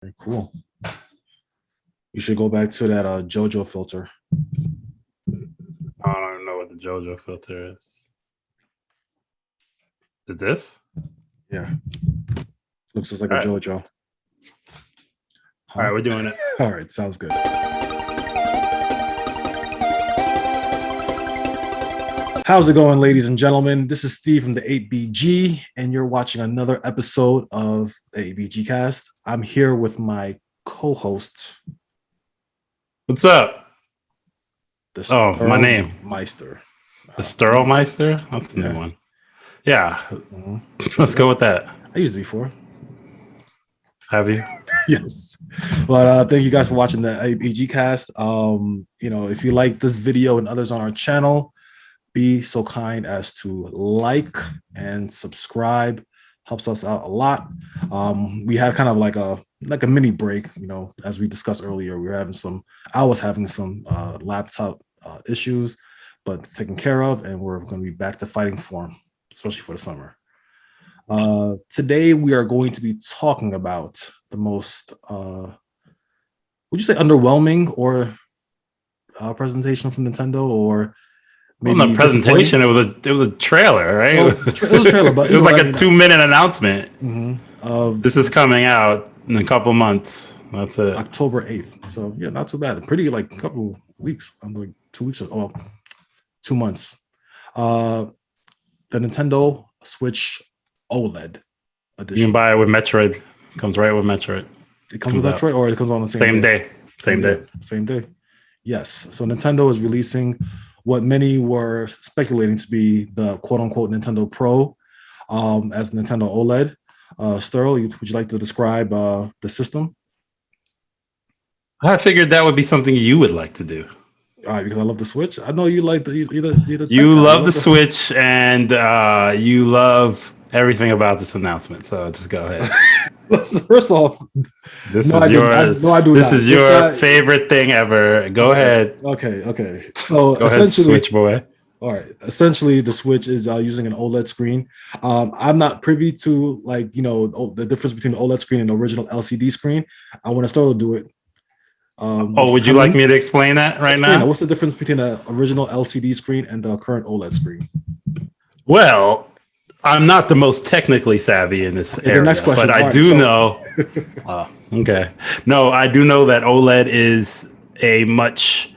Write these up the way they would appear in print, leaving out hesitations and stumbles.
Very cool. You should go back to that JoJo filter. I don't even know what the JoJo filter is. Did this? Yeah. Looks just like All a right. JoJo. All right, we're doing it. All right, sounds good. How's it going, ladies and gentlemen? This is Steve from the 8BG, and you're watching another episode of the 8BGCast. I'm here with my co-host. What's up? The my name. Meister. The Sturlmeister? That's the new one. Yeah. Let's go with that. I used it before. Have you? Yes. But thank you guys for watching the 8BGcast. If you like this video and others on our channel, be so kind as to like and subscribe. Helps us out a lot. We had kind of like a mini break, as we discussed earlier. I was having some laptop issues, but it's taken care of, and we're going to be back to fighting form, especially for the summer. Today we are going to be talking about the most would you say underwhelming or presentation from Nintendo, or maybe the presentation, it was a trailer, right? Well, it was a trailer, but it was like a 2-minute announcement. This is coming out in a couple months. That's it. October 8th. So yeah, not too bad. Pretty like a couple weeks. I'm like 2 weeks or 2 months. The Nintendo Switch OLED edition. You can buy it with Metroid. Comes right with Metroid. It comes with Metroid, or it comes on the same day. Same day. Yes. So Nintendo is releasing what many were speculating to be the quote-unquote Nintendo Pro as Nintendo OLED. Sterl, would you like to describe the system? I figured that would be something you would like to do. All right, because I love the Switch. I know you like you love the Switch, and you love everything about this announcement. So just go ahead. First off, this is your favorite thing ever. Go ahead. Okay. So go ahead, Switch boy. All right. Essentially, the Switch is using an OLED screen. I'm not privy to the difference between the OLED screen and the original LCD screen. I want to start to do it. Would you like me to explain that right now? What's the difference between the original LCD screen and the current OLED screen? Well, I'm not the most technically savvy in this area, next question, but I do know. Okay. No, I do know that OLED is a much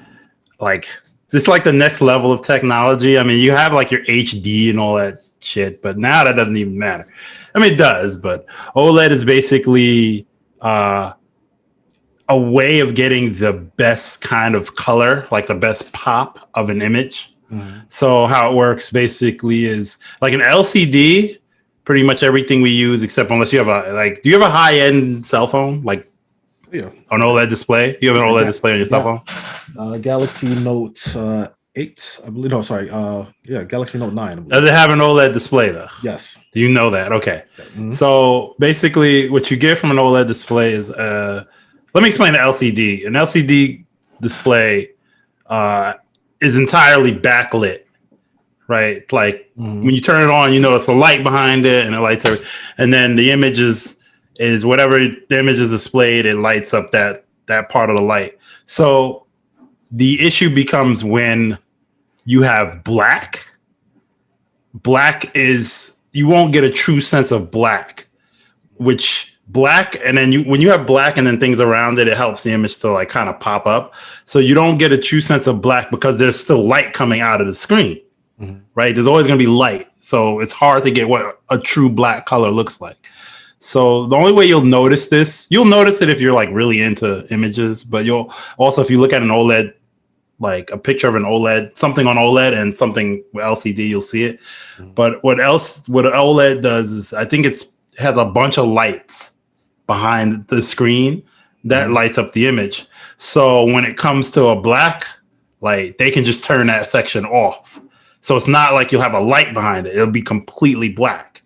it's like the next level of technology. I mean, you have like your HD and all that shit, but now that doesn't even matter. I mean, it does, but OLED is basically a way of getting the best kind of color, like the best pop of an image. So how it works basically is like an LCD, pretty much everything we use, except unless you have do you have a high-end cell phone? Like an OLED display? You have an OLED display on your cell phone? Galaxy Note 8, I believe. No, sorry. Galaxy Note 9. Does it have an OLED display though? Yes. Do you know that? Okay. So basically what you get from an OLED display is, let me explain the LCD. An LCD display is entirely backlit, right? Like when you turn it on, it's a light behind it, and it lights everything. And then the image is whatever the image is displayed, it lights up that part of the light. So the issue becomes when you have black. Black is, you won't get a true sense of black, and then when you have black and then things around it, it helps the image to kind of pop up. So you don't get a true sense of black because there's still light coming out of the screen, right? There's always going to be light. So it's hard to get what a true black color looks like. So the only way you'll notice it if you're really into images, but you'll also, if you look at an OLED, like a picture of an OLED, something on OLED and something with LCD, you'll see it. But what an OLED does is, I think it has a bunch of lights behind the screen that lights up the image. So when it comes to a black light, they can just turn that section off. So it's not like you'll have a light behind it. It'll be completely black.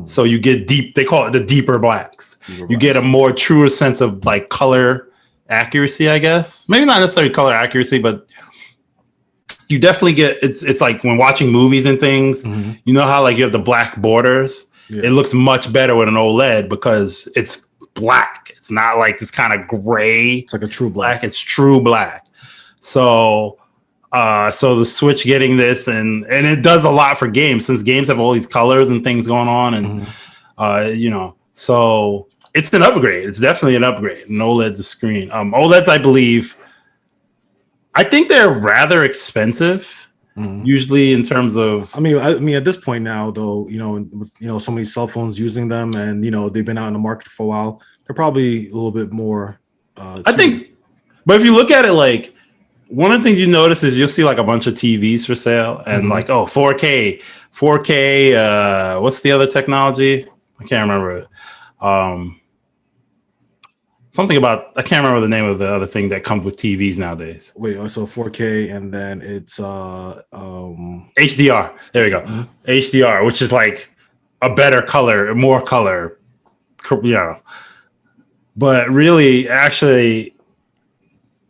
So you get deep, they call it the deeper blacks. You get a more truer sense of color accuracy, I guess. Maybe not necessarily color accuracy, but you definitely get, it's like when watching movies and things, you know how you have the black borders? It looks much better with an OLED because it's black. It's not like this kind of gray. It's like a true black. It's true black. So so the Switch getting this and it does a lot for games, since games have all these colors and things going on, and you know, so it's an upgrade. It's definitely an upgrade. An OLED screen. OLEDs, I think they're rather expensive. Usually, in terms of, I mean, at this point now, though, you know, with, you know, so many cell phones using them, and you know, they've been out in the market for a while. They're probably a little bit more. I think, but if you look at it, like, one of the things you notice is you'll see like a bunch of TVs for sale, and like, oh, 4K. What's the other technology? I can't remember it. Something about, I can't remember the name of the other thing that comes with TVs nowadays. Wait, so 4K, and then it's HDR. There we go. HDR, which is like a better color, more color, you know. But really, actually,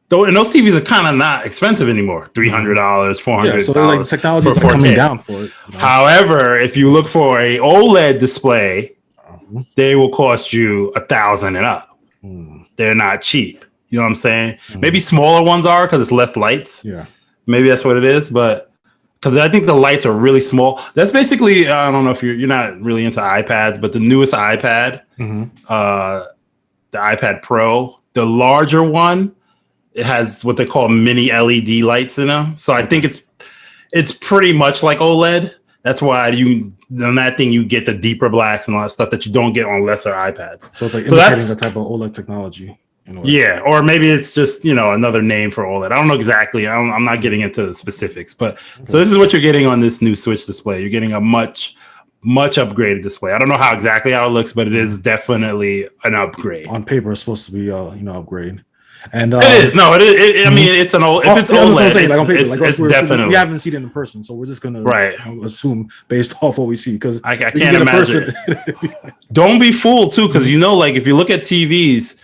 though, and those TVs are kind of not expensive anymore. $300, $400. Yeah, so they're like, technologies are coming down for it. You know? However, if you look for a OLED display, they will cost you $1,000 and up. They're not cheap. You know what I'm saying? Maybe smaller ones are because it's less lights. Yeah. Maybe that's what it is. But because I think the lights are really small. That's basically, I don't know if you're not really into iPads, but the newest iPad, the iPad Pro, the larger one, it has what they call mini LED lights in them. So I think it's pretty much like OLED. That's why on that thing you get the deeper blacks and all that stuff that you don't get on lesser iPads. So it's like imitating the type of OLED technology. Yeah, or maybe it's just, you know, another name for OLED. I don't know exactly. I'm not getting into the specifics, but so this is what you're getting on this new Switch display. You're getting a much upgraded display. I don't know how it looks, but it is definitely an upgrade. On paper, it's supposed to be upgrade. And it is. No, it is. I mean, it's an old. If it's OLED, it's definitely. We haven't seen it in person, so we're just gonna assume based off what we see, because I can't imagine. Don't be fooled too, because you know, like if you look at TVs,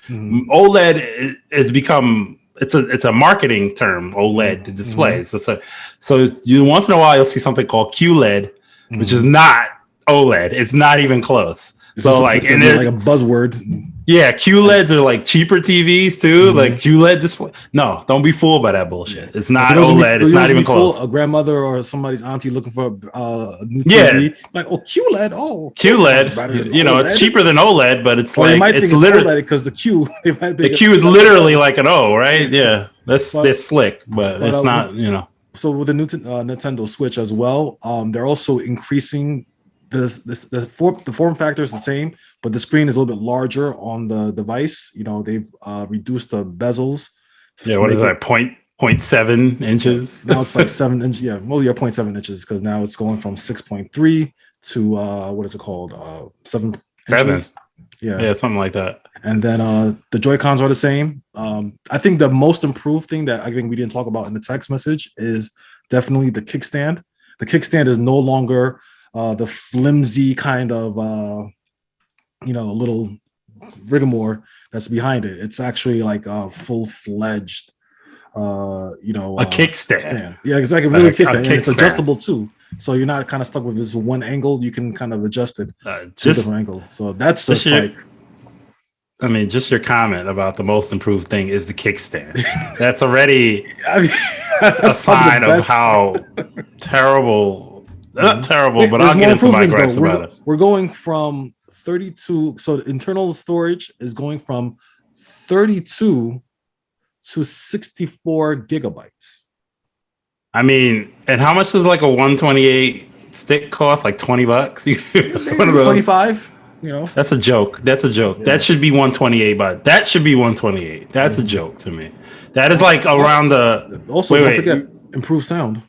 OLED has become it's a marketing term. OLED displays. So you once in a while you'll see something called QLED, which is not OLED. It's not even close. So like, and like a buzzword. Yeah, QLEDs are like cheaper TVs too, like QLED display. No, don't be fooled by that bullshit. It's not OLED. It's not even close. A grandmother or somebody's auntie looking for a new TV, like, oh, QLED, QLED. You know, it's cheaper than OLED, but it's like it's literally because the Q. The Q is literally like an O, right? Yeah, they're slick, but it's not. You know. So with the new Nintendo Switch as well, they're also increasing the form factor is the same, but the screen is a little bit larger on the device. You know, they've reduced the bezels. Yeah, what is that? 0.7 inches? Now it's like 7 inches. Yeah, well, you're 0.7 inches because now it's going from 6.3 to what is it called? 7 inches. Yeah, something like that. And then the Joy-Cons are the same. I think the most improved thing that I think we didn't talk about in the text message is definitely the kickstand. The kickstand is no longer the flimsy kind of little rigmarole that's behind it. It's actually like a full-fledged a kickstand. Yeah, exactly. Really kickstand. And it's adjustable too. So you're not kind of stuck with this one angle. You can kind of adjust it to a different angle. So that's just just your comment about the most improved thing is the kickstand. That's already a sign of how terrible. Not terrible, but I'll get into my gripes about it. We're going from 32. So the internal storage is going from 32 to 64 gigabytes. I mean, and how much does like a 128 stick cost? Like $20? 25. You know, that's a joke. Yeah. That should be 128, but that should be 128. That's a joke to me. That is like around the. Also, don't forget improved sound.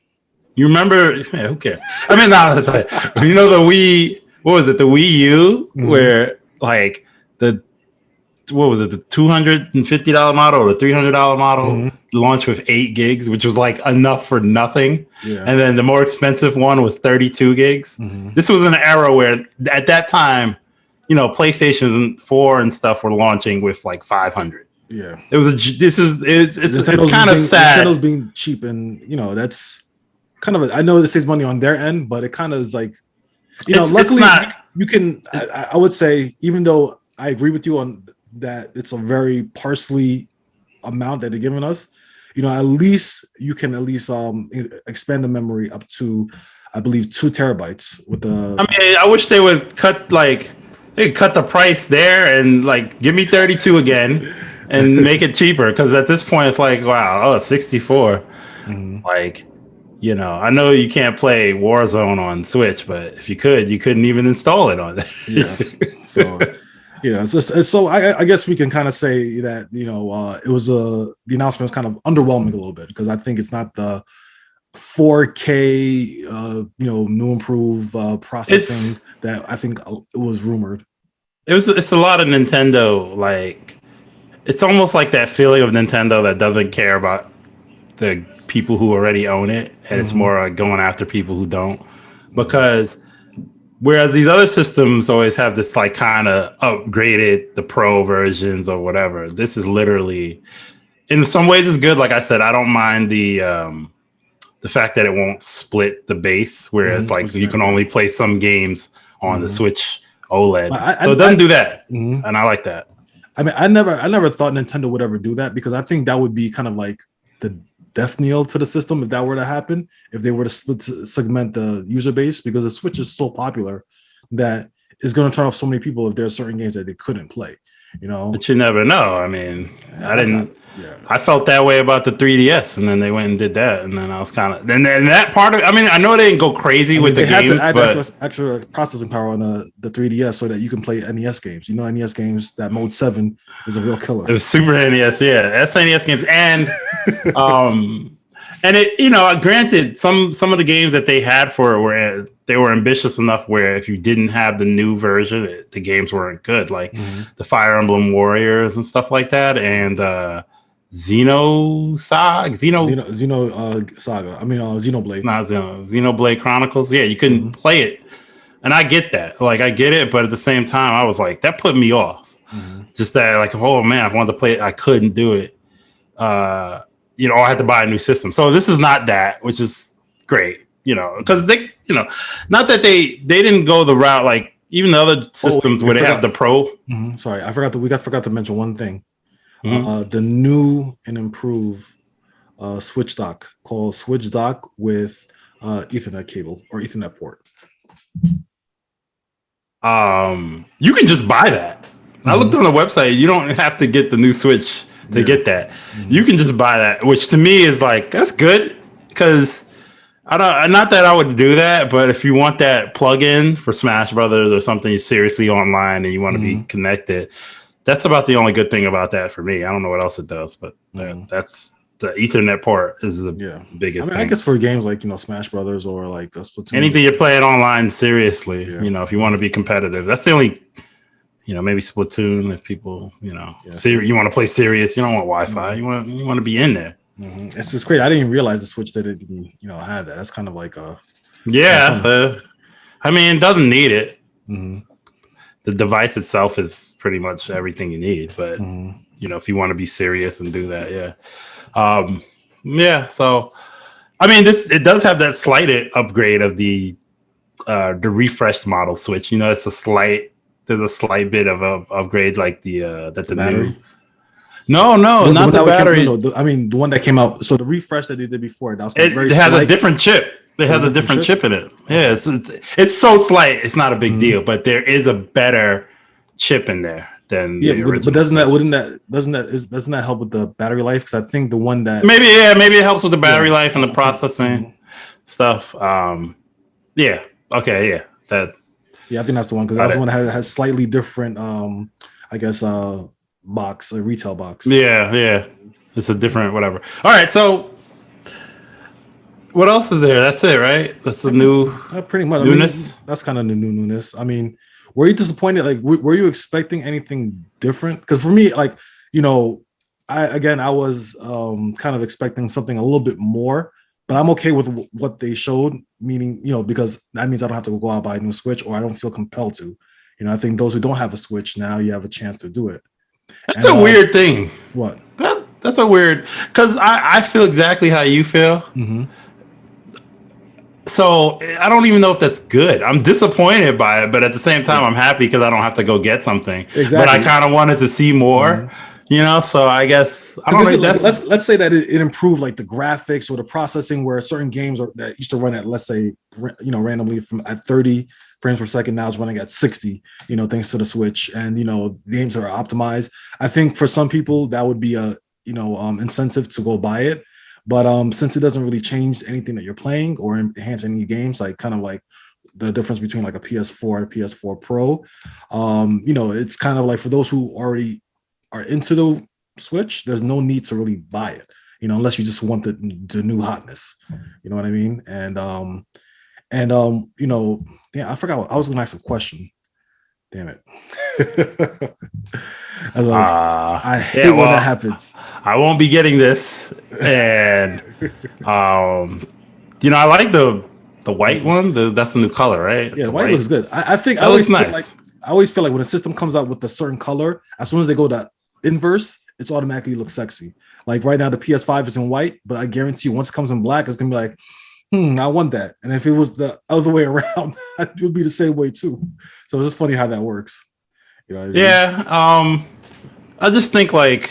You remember? Yeah, who cares? I mean, that's like, you know, the Wii. What was it? The Wii U, where like the $250 model or the $300 model launched with 8 gigs, which was like enough for nothing. Yeah. And then the more expensive one was 32 gigs. This was an era where at that time, you know, PlayStation 4 and stuff were launching with like 500. Yeah, it was it's kind of sad. Nintendo's being cheap, and you know that's kind of I know this saves money on their end, but it kind of is like, you know, luckily you can. I would say, even though I agree with you on that it's a very parsley amount that they're giving us, at least you can expand the memory up to, I believe, 2 terabytes with the. I mean, I wish they would they cut the price there and like give me 32 again and make it cheaper, because at this point it's like, wow, 64. Like, I know you can't play Warzone on Switch, but if you could, you couldn't even install it on there. Yeah. So so I guess we can kind of say that it was the announcement was kind of underwhelming a little bit, because I think it's not the 4K new improved processing that I think it was rumored. It's a lot of Nintendo, like it's almost like that feeling of Nintendo that doesn't care about the people who already own it, and it's more like going after people who don't, because whereas these other systems always have this like kind of upgraded the pro versions or whatever, this is literally, in some ways it's good. Like I said, I don't mind the fact that it won't split the base, whereas like you can only play some games on the Switch OLED. So it doesn't do that, and I like that. I mean, I never thought Nintendo would ever do that, because I think that would be kind of like the death knell to the system if that were to happen, if they were to segment the user base, because the Switch is so popular that it's going to turn off so many people if there are certain games that they couldn't play. But you never know. I mean, I felt that way about the 3DS, and then they went and did that, and then I was kind of then that part of. I mean, I know they didn't go crazy with the games, but extra processing power on the 3DS so that you can play NES games. NES games, that Mode 7 is a real killer. It was Super NES, yeah, SNES games, and and it, granted, some of the games that they had for it were ambitious enough where if you didn't have the new version, the games weren't good, like the Fire Emblem Warriors and stuff like that, and Xenoblade. Xenoblade Chronicles. Yeah, you couldn't play it, and I get that. Like, I get it, but at the same time, I was like, that put me off. Just that, like, oh man, I wanted to play it, I couldn't do it. I had to buy a new system. So this is not that, which is great. Because they, not that they didn't go the route like even the other systems where they have the Pro. Sorry, I forgot to mention one thing. The new and improved Switch dock called Switch dock with Ethernet cable or Ethernet port. You can just buy that. I looked on the website. You don't have to get the new Switch to get that. You can just buy that, which to me is like, that's good, because not that I would do that, but if you want that plug-in for Smash Brothers or something seriously online and you want to be connected, that's about the only good thing about that for me. I don't know what else it does, but that's the Ethernet port is the biggest thing. I guess for games like Smash Brothers or like Splatoon, anything you're playing online seriously, if you want to be competitive, that's the only. Maybe Splatoon if people, you want to play serious. You don't want Wi-Fi. You want to be in there. It's just great. I didn't even realize the Switch that it didn't, had that. That's kind of like a. Yeah, I mean, it doesn't need it. The device itself is pretty much everything you need, but if you want to be serious and do that, So, I mean, it does have that slight upgrade of the refreshed model Switch. It's there's a slight bit of a upgrade, like the battery. No, not the battery. The one that came out. So the refresh that they did before, that was it has a different chip. It has a different chip in it. Yeah, it's so slight. It's not a big deal, but there is a better chip in there than the original. But doesn't that help with the battery life? Because I think the one that maybe it helps with the battery life and the processing stuff. Yeah, I think that's the one, because that was the one that has slightly different, box, a retail box. Yeah, it's a different whatever. All right, so what else is there? That's it, right? That's the new pretty much newness. That's kind of the new newness. I mean, were you disappointed? Like, were you expecting anything different? Because for me, like, I was kind of expecting something a little bit more. But I'm okay with what they showed, meaning, because that means I don't have to go out and buy a new Switch, or I don't feel compelled to. I think those who don't have a Switch now, you have a chance to do it. That's a weird thing. What? That's a weird, because I feel exactly how you feel. So I don't even know if that's good. I'm disappointed by it, but at the same time, I'm happy because I don't have to go get something. Exactly. But I kind of wanted to see more, So I guess I don't know. Let's say that it improved like the graphics or the processing, where certain games that used to run at, let's say, randomly from at 30 frames per second, now it's running at 60. Thanks to the Switch, and games are optimized. I think for some people that would be a incentive to go buy it. But since it doesn't really change anything that you're playing or enhance any games, like kind of like the difference between like a PS4 and a PS4 Pro, it's kind of like for those who already are into the Switch, there's no need to really buy it, unless you just want the new hotness. You know what I mean? And I forgot I was gonna ask a question. Damn it. I hate when that happens. I won't be getting this. And I like the white one. That's the new color, right? Yeah, the white looks good. I think that looks nice. I always feel like when a system comes out with a certain color, as soon as they go to inverse, it's automatically looks sexy. Like right now, the PS5 is in white, but I guarantee you once it comes in black, it's gonna be like, I want that. And if it was the other way around, it would be the same way too. So it's just funny how that works. Yeah. I just think like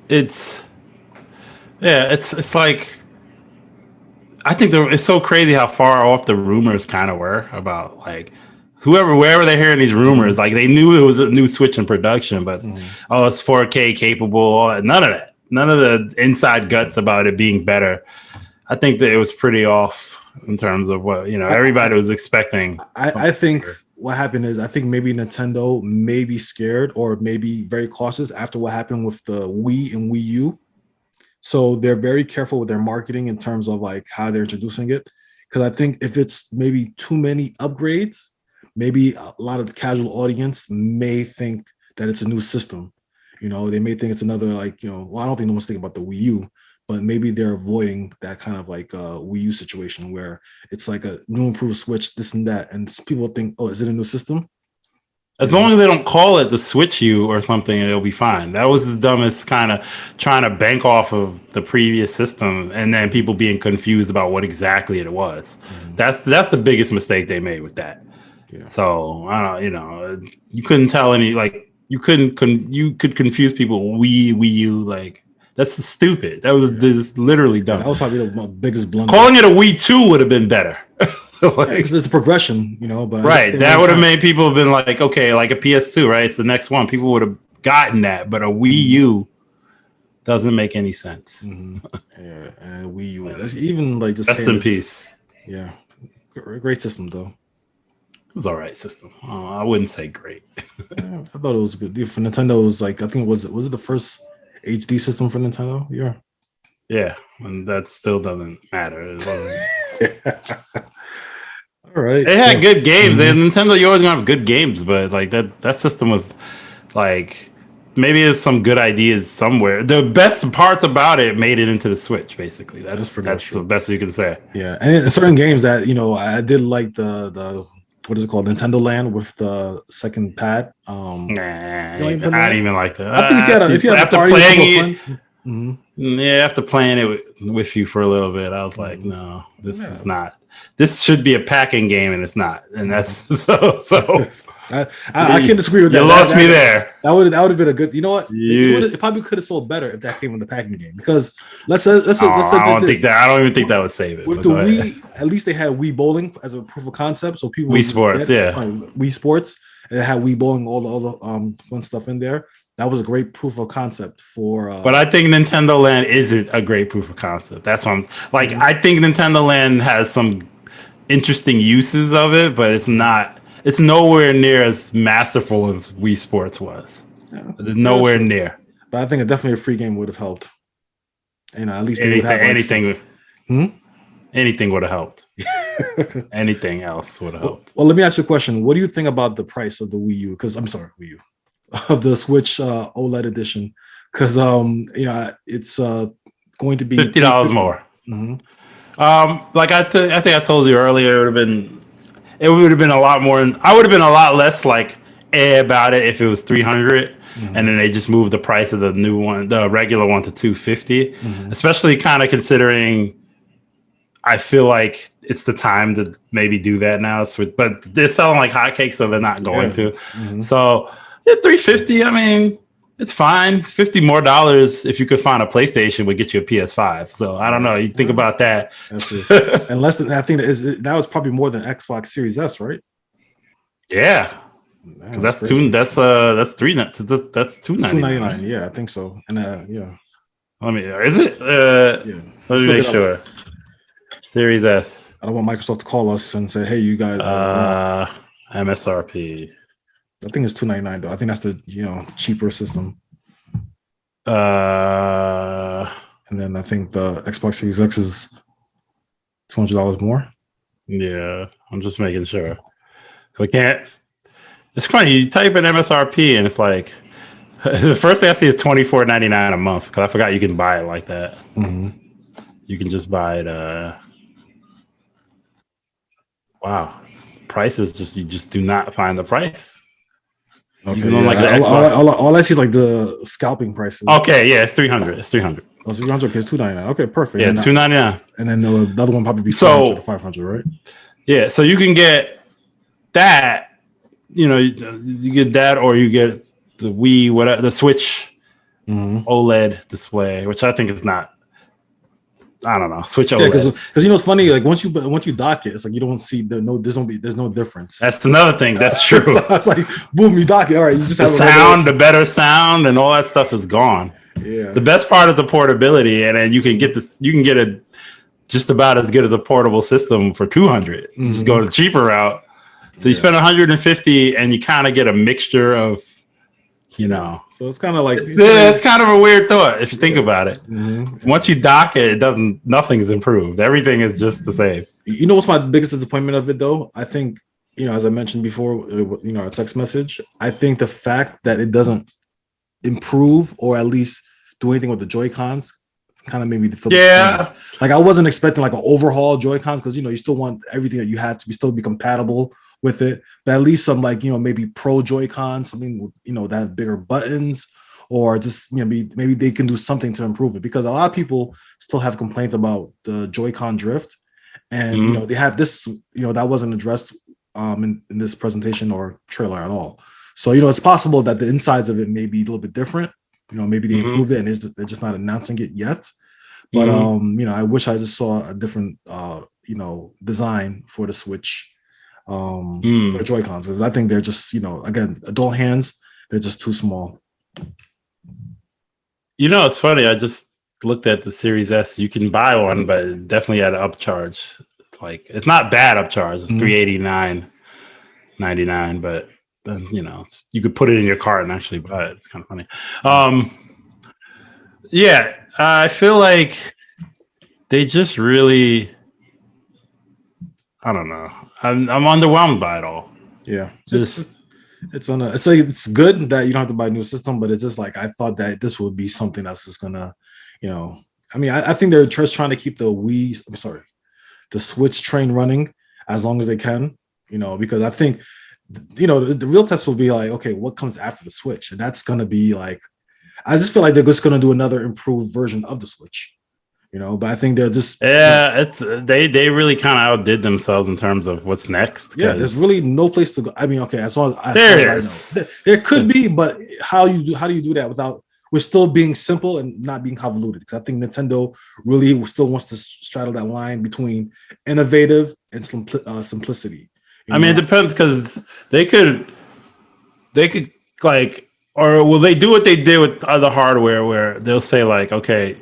it's like I think it's so crazy how far off the rumors kind of were about like wherever they're hearing these rumors, like they knew it was a new Switch in production, but it's 4K capable. None of that. None of the inside guts about it being better. I think that it was pretty off in terms of what everybody was expecting. I think what happened is I think maybe Nintendo may be scared or maybe very cautious after what happened with the Wii and Wii U. So they're very careful with their marketing in terms of like how they're introducing it. Because I think if it's maybe too many upgrades, maybe a lot of the casual audience may think that it's a new system. They may think it's another I don't think no one's thinking about the Wii U, but maybe they're avoiding that kind of like Wii U situation where it's like a new improved Switch, this and that. And people think, oh, is it a new system? As long as they don't call it the Switch U or something, it'll be fine. That was the dumbest kind of trying to bank off of the previous system and then people being confused about what exactly it was. That's the biggest mistake they made with that. Yeah. So, you couldn't tell any, like, you could confuse people. Wii U, like, that's stupid. That was just literally dumb. That was probably the biggest blunder. Calling it a Wii 2 would have been better. It's a progression, but right. That would have made people have been like, okay, like a PS2, right? It's the next one. People would have gotten that, but a Wii U doesn't make any sense. Yeah, and Wii U. That's even like just rest in peace. Yeah, great system though. It was all right system. I wouldn't say great. I thought it was good. For Nintendo, it was like I think was it the first HD system for Nintendo? Yeah, and that still doesn't matter. All right. It had good games. Nintendo, you always gonna have good games, but like that system was like maybe there's some good ideas somewhere. The best parts about it made it into the Switch, basically. That's the best you can say. Yeah, and certain games that I did like the what is it called? Nintendo Land with the second pad. I didn't even like that. I think if you had after playing it, yeah, after playing it with you for a little bit, I was like, no, this is not. This should be a packing game, and it's not. And that's so. I can't disagree with that. You lost me there. That would have been a good. You know what? It probably could have sold better if that came in the packing game. Because let's I don't even think that would save it. With the Wii, at least they had Wii Bowling as a proof of concept, so people Wii Sports, Wii Sports, and it had Wii Bowling, all the fun stuff in there. That was a great proof of concept for. But I think Nintendo Land isn't a great proof of concept. That's what I'm like. I think Nintendo Land has some interesting uses of it, but it's not. It's nowhere near as masterful as Wii Sports was. Yeah, it's nowhere near. But I think definitely a free game would have helped. At least anything would have helped. Anything else would have helped. Well, let me ask you a question. What do you think about the price of the Wii U? Because I'm sorry, Wii U, of the Switch OLED edition? Because it's going to be $50 more. Like I think I told you earlier, it would have been a lot more. I would have been a lot less like about it if it was $300, and then they just moved the price of the new one, the regular one, to $250. Especially kind of considering, I feel like it's the time to maybe do that now. So, but they're selling like hotcakes, so they're not going to. So yeah, $350. I mean, it's fine. $50 more if you could find a PlayStation would get you a PS5. So I don't know. You think about that. That's true. And less than I think now it's probably more than Xbox Series S, right? Yeah. Man, that's $299. That's $299. Yeah, I think so. And yeah. Is it? Yeah. Let me make sure. Series S. I don't want Microsoft to call us and say, "Hey, you guys." MSRP. I think it's $299 though. I think that's the cheaper system. And then I think the Xbox Series X is $200 more. Yeah, I'm just making sure. I can't. It's funny. You type in MSRP and it's like the first thing I see is $24.99 a month because I forgot you can buy it like that. You can just buy it. Wow, price is just you just do not find the price. Okay, all I see is like the scalping prices. Okay, yeah, it's $300. It's $300. Oh, so $300. Okay, it's $299. Okay, perfect. Yeah, $299. And then the other one probably be $400 to $500, right? Yeah, so you can get that. You get that, or you get the Wii, whatever, the Switch OLED display, which I think is not. I don't know. Switch OLED. Yeah, because it's funny. Like once you dock it, it's like you don't see there's no difference. That's another thing. That's true. So it's like boom, you dock it. All right, you just have the better sound, and all that stuff is gone. Yeah. The best part is the portability, and then you can get this. You can get it just about as good as a portable system for $200. You just go the cheaper route. So you spend $150, and you kind of get a mixture of. So it's kind of like it's kind of a weird thought if you think about it. Once you dock it, nothing is improved. Everything is just the same. You know what's my biggest disappointment of it though? I think as I mentioned before, our text message. I think the fact that it doesn't improve or at least do anything with the Joy-Cons kind of made me feel like I wasn't expecting like an overhaul Joy-Cons because you still want everything that you have to still be compatible with it, but at least some maybe pro Joy-Con, something that have bigger buttons, or just maybe they can do something to improve it because a lot of people still have complaints about the Joy-Con drift, and they have this that wasn't addressed in this presentation or trailer at all. So it's possible that the insides of it may be a little bit different. Maybe they improved it and they're just not announcing it yet. But I wish I just saw a different design for the Switch. For the Joy-Cons because I think they're just again adult hands, they're just too small. It's funny, I just looked at the Series S. You can buy one, but definitely at an upcharge. Like it's not bad upcharge. It's $389.99, but then you could put it in your cart and actually buy it. It's kind of funny. I feel like they just really, I don't know. I'm underwhelmed by it all. Yeah, it's good that you don't have to buy a new system, but it's just like I thought that this would be something that's just gonna, I think they're just trying to keep the Switch train running as long as they can, because I think, the real test will be like, okay, what comes after the Switch, and that's gonna be like, I just feel like they're just gonna do another improved version of the Switch. But I think they're just it's they really kind of outdid themselves in terms of what's next. Yeah, there's really no place to go. I mean, okay, as long as there is. I know, there could be, but how do you do that without we're still being simple and not being convoluted? Because I think Nintendo really still wants to straddle that line between innovative and simplicity. I mean, it depends because they could like, or will they do what they did with other hardware where they'll say like, okay,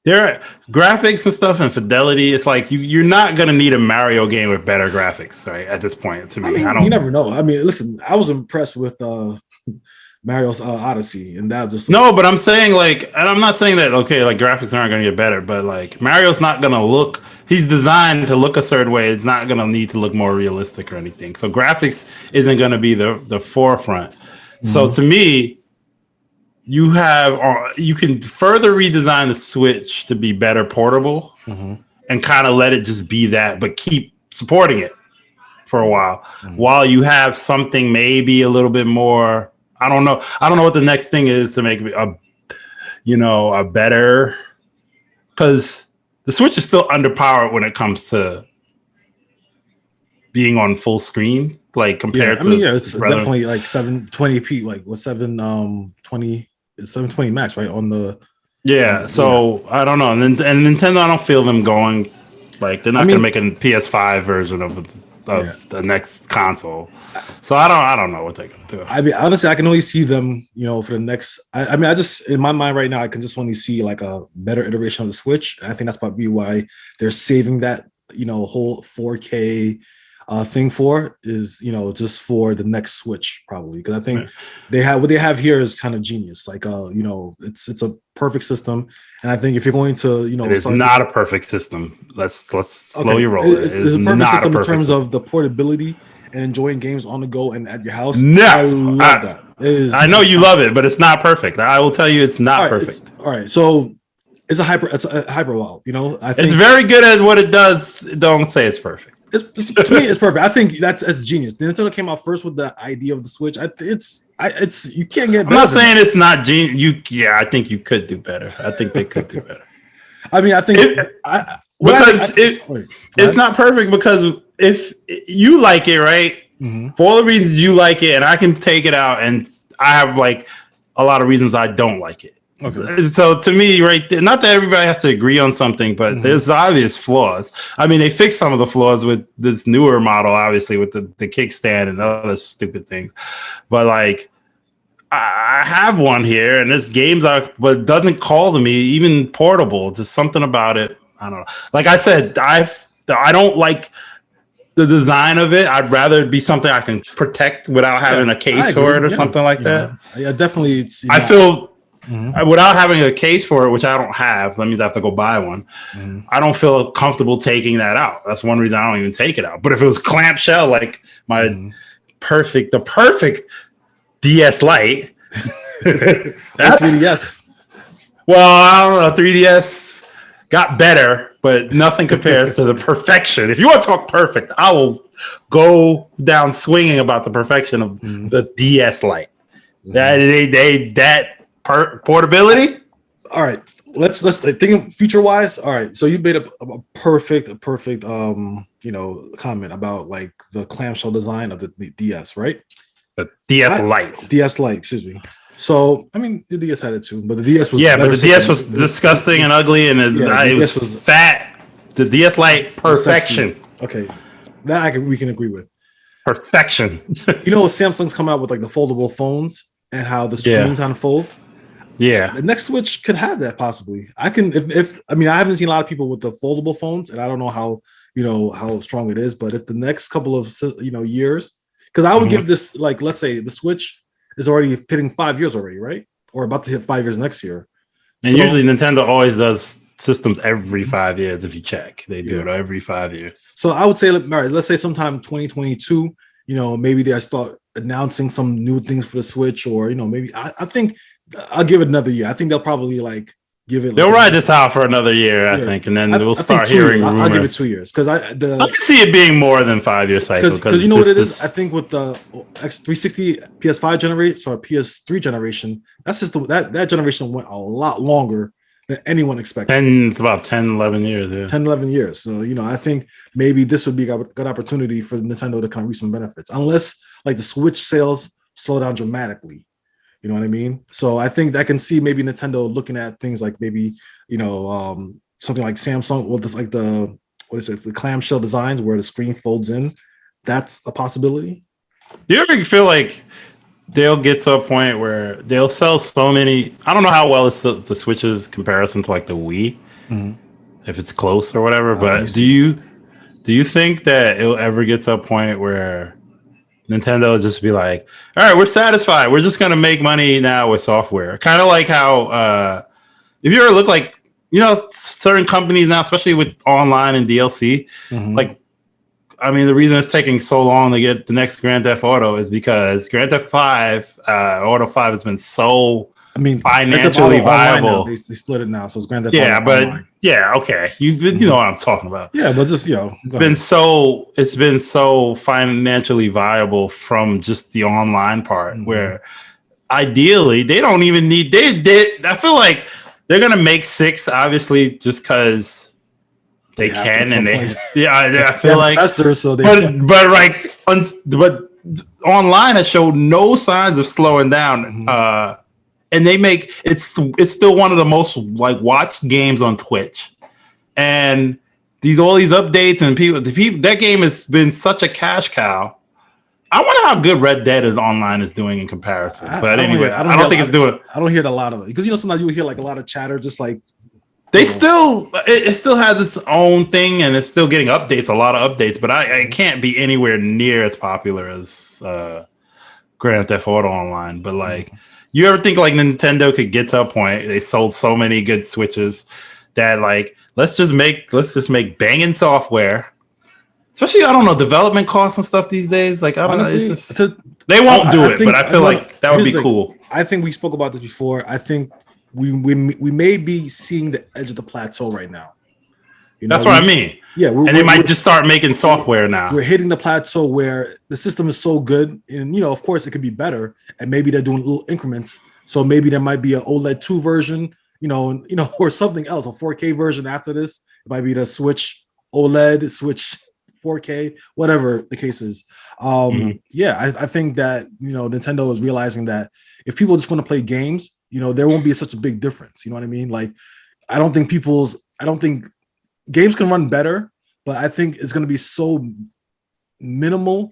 there are graphics and stuff and fidelity. It's like you're not gonna need a Mario game with better graphics, right? At this point, to me, you never know. I mean, listen, I was impressed with Mario's Odyssey, and that just no. But I'm saying like, and I'm not saying that okay, like graphics aren't gonna get better, but like Mario's not gonna look. He's designed to look a certain way. It's not gonna need to look more realistic or anything. So graphics isn't gonna be the forefront. So to me, you can further redesign the Switch to be better portable and kind of let it just be that, but keep supporting it for a while you have something maybe a little bit more. I don't know what the next thing is to make a better, because the Switch is still underpowered when it comes to being on full screen, like compared to. It's definitely like 720p, like what 720 max, right? On the so I don't know, and Nintendo, I don't feel them going like they're not gonna make a PS5 version of the next console. So I don't know what they're gonna do. I mean, honestly, I can only see them, for the next. I mean, I just in my mind right now, I can just only see like a better iteration of the Switch. And I think that's probably why they're saving that whole 4K thing for is just for the next Switch probably, because I think what they have here is kind of genius. Like it's a perfect system, and I think if you're going to it's not a perfect system. Let's slow your roll. It's a perfect system in terms of the portability and enjoying games on the go and at your house. No, I love that. I know you love it, but it's not perfect. I will tell you, it's not perfect. All right, so it's a hyper wow. I think it's very good at what it does. Don't say it's perfect. To me, it's perfect. I think that's genius. Nintendo came out first with the idea of the Switch. It's you can't get better. I'm not saying it's not genius. I think you could do better. I think they could do better. I mean, I think it's not perfect because if you like it, right? Mm-hmm. For all the reasons you like it, and I can take it out, and I have like a lot of reasons I don't like it. Okay. So to me, right, not that everybody has to agree on something, but there's obvious flaws. I mean, they fixed some of the flaws with this newer model, obviously, with the kickstand and other stupid things. But like, I have one here, and this games but it doesn't call to me, even portable. Just something about it. I don't know. Like I said, I don't like the design of it. I'd rather it be something I can protect without having a case for it or something like that. Yeah, definitely. I feel. Without having a case for it, which I don't have, that means I have to go buy one. I don't feel comfortable taking that out. That's one reason I don't even take it out. But if it was clamshell, like my perfect DS Lite, that's 3DS. Well, I don't know. 3DS got better, but nothing compares to the perfection. If you want to talk perfect, I will go down swinging about the perfection of the DS Lite. That portability. All right, let's think future wise. All right, so you made a perfect comment about like the clamshell design of the DS, right? The DS Lite, excuse me. So I mean, the DS had it too, but the DS was but the DS was disgusting and ugly, and it was fat. The DS Lite, perfection. Okay, that we can agree with. Perfection. Samsung's coming out with like the foldable phones and how the screens unfold. Yeah, the next Switch could have that possibly. I haven't seen a lot of people with the foldable phones, and I don't know how strong it is. But if the next couple of years, because I would give this, like, let's say the Switch is already hitting 5 years already, right? Or about to hit 5 years next year. And usually Nintendo always does systems every 5 years. If you check, they do it every 5 years. So I would say, all right, let's say sometime 2022. Maybe they start announcing some new things for the Switch, or maybe I think. I'll give it another year. I think they'll probably give it. They'll ride this out for another year, I think, and then we'll start hearing rumors. I'll give it 2 years because I can see it being more than 5 year cycle. Because what it is. I think with the X360 PS5 generation or PS3 generation, that's just that generation went a lot longer than anyone expected. And it's about 10, 11 years. Yeah. 10, 11 years. So I think maybe this would be a good opportunity for Nintendo to kind of reap some benefits, unless like the Switch sales slow down dramatically. You know what I mean? So I think I can see maybe Nintendo looking at things like maybe, something like Samsung, well, just like the clamshell designs where the screen folds in. That's a possibility. Do you ever feel like they'll get to a point where they'll sell so many? I don't know how well it's the Switch's comparison to like the Wii, if it's close or whatever. But do you think that it'll ever get to a point where Nintendo will just be like, all right, we're satisfied. We're just going to make money now with software. Kind of like how, if you ever look like, certain companies now, especially with online and DLC, the reason it's taking so long to get the next Grand Theft Auto is because Grand Theft 5, Auto 5 has been so financially viable. They split it now, so it's Grand Theft Auto. Online. Okay. You know what I'm talking about. Yeah, but just it's been so financially viable from just the online part, where ideally they don't even need I feel like they're gonna make 6, obviously, just because They have to can, at some and they point. I feel like investors, so they but like but online it showed no signs of slowing down. And they make it's still one of the most like watched games on Twitch. And all these updates and the people that game has been such a cash cow. I wonder how good Red Dead is online is doing in comparison. But anyway, I don't think it's doing. I don't hear a lot of it because sometimes you hear like a lot of chatter, just like they still it still has its own thing and it's still getting updates, a lot of updates. But I can't be anywhere near as popular as Grand Theft Auto Online. But like, you ever think like Nintendo could get to a point? They sold so many good Switches that like let's just make banging software. Especially, I don't know, development costs and stuff these days. Like, I don't know. It's just, they won't do it, but I feel like that would be cool. I think we spoke about this before. I think we may be seeing the edge of the plateau right now. That's what I mean. Yeah, and they might just start making software now. We're hitting the plateau where the system is so good, and of course, it could be better. And maybe they're doing little increments. So maybe there might be an OLED 2 version, or something else, a 4K version after this. It might be the Switch OLED, Switch 4K, whatever the case is. Yeah, I think that Nintendo is realizing that if people just want to play games, there won't be such a big difference. You know what I mean? Like, I don't think games can run better, but I think it's going to be so minimal.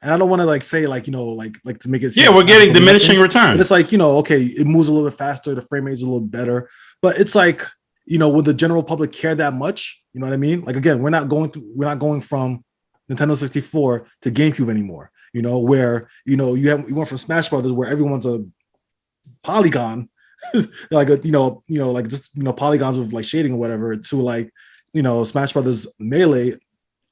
And I don't want to like say like like to make it. Yeah, we're getting diminishing returns. But it's like okay, it moves a little bit faster, the frame rate is a little better, but it's like would the general public care that much? You know what I mean? Like, again, we're not going from Nintendo 64 to GameCube anymore. Where you went from Smash Brothers where everyone's a polygon, like like just polygons with like shading or whatever, to like Smash Brothers Melee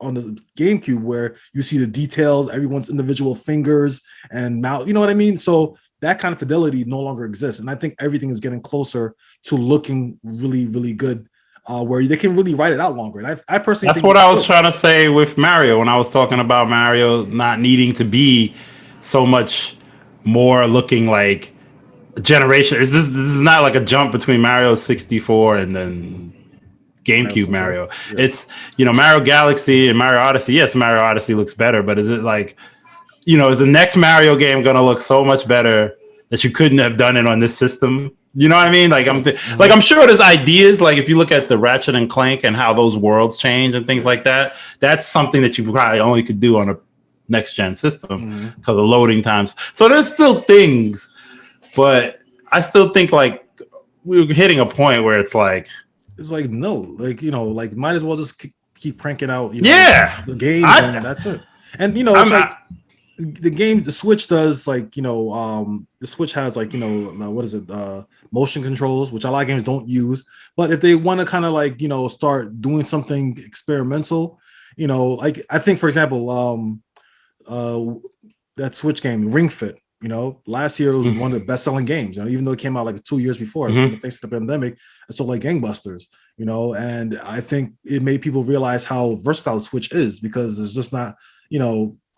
on the GameCube where you see the details, everyone's individual fingers and mouth. You know what I mean? So that kind of fidelity no longer exists, and I think everything is getting closer to looking really, really good, where they can really write it out longer. And I personally that's what I was trying to say with Mario when I was talking about Mario not needing to be so much more looking like a generation. This is not like a jump between Mario 64 and then GameCube Mario. Yeah. It's Mario Galaxy and Mario Odyssey. Yes, Mario Odyssey looks better, but is it like is the next Mario game going to look so much better that you couldn't have done it on this system? You know what I mean? Like I'm sure there's ideas. Like if you look at the Ratchet and Clank and how those worlds change and things like that, that's something that you probably only could do on a next gen system because of loading times. So there's still things, but I still think like we're hitting a point where it's like no, like like might as well just keep cranking out. The game and that's it. And it's like. The Switch does like the Switch has like what is it, motion controls, which a lot of games don't use. But if they want to kind of like start doing something experimental, like I think for example that Switch game Ring Fit, last year it was one of the best selling games, even though it came out like 2 years before, thanks to the pandemic, it sold like gangbusters, and I think it made people realize how versatile the Switch is, because it's just not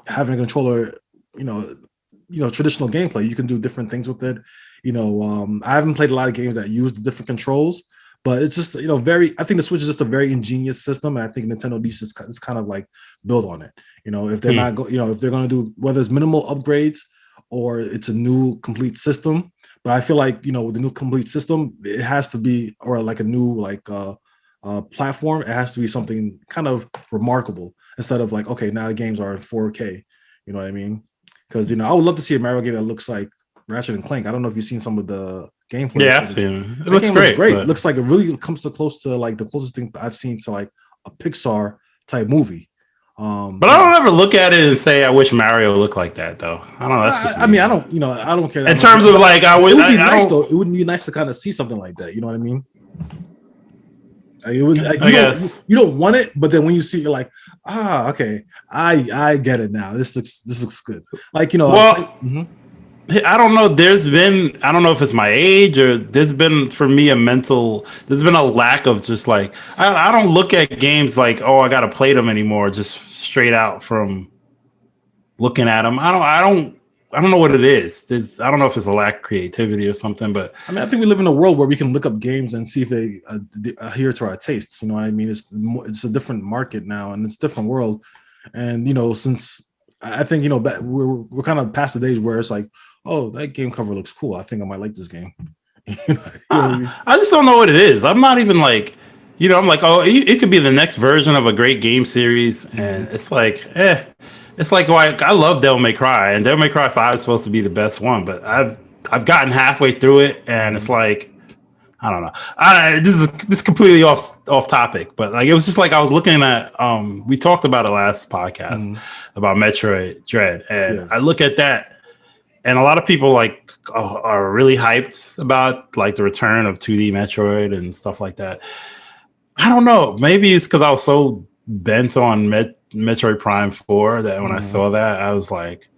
having a controller, traditional gameplay. You can do different things with it. I haven't played a lot of games that use the different controls, but it's just, I think the Switch is just a very ingenious system. And I think Nintendo needs to kind of like build on it. If they're not, if they're going to do, whether it's minimal upgrades or it's a new complete system. But I feel like, with the new complete system, it has to be, or like a new, platform, it has to be something kind of remarkable. Instead of like, okay, now the games are in 4K, you know what I mean? Because I would love to see a Mario game that looks like Ratchet and Clank. I don't know if you've seen some of the gameplay. Yeah, I've seen it. It looks great. It looks like it really comes to close to like the closest thing I've seen to like a Pixar type movie. But I don't ever look at it and say I wish Mario looked like that, though. I don't know. That's just I mean, I don't care. In terms of like, it would be nice though. It wouldn't be nice to kind of see something like that. You know what I mean? I guess you don't want it, but then when you see it, you're like, okay, I get it now. This looks good. Like well, I don't know. I don't know if it's my age or there's been for me there's been a lack of just like I don't look at games like, oh, I gotta play them anymore, just straight out from looking at them. I don't I don't know what it is. I don't know if it's a lack of creativity or something, but I mean, I think we live in a world where we can look up games and see if they adhere to our tastes. You know what I mean? It's a different market now, and it's a different world. And since I think we're kind of past the days where it's like, oh, that game cover looks cool. I think I might like this game. I just don't know what it is. I'm not even like, I'm like, oh, it could be the next version of a great game series, and it's like, it's like I love Devil May Cry, and Devil May Cry 5 is supposed to be the best one, but I've gotten halfway through it, and it's like, I don't know. This is completely off topic, but like it was just like I was looking at we talked about it last podcast about Metroid Dread, and I look at that, and a lot of people like are really hyped about like the return of 2D Metroid and stuff like that. I don't know. Maybe it's because I was so bent on Metroid Prime 4 that when I saw that, I was like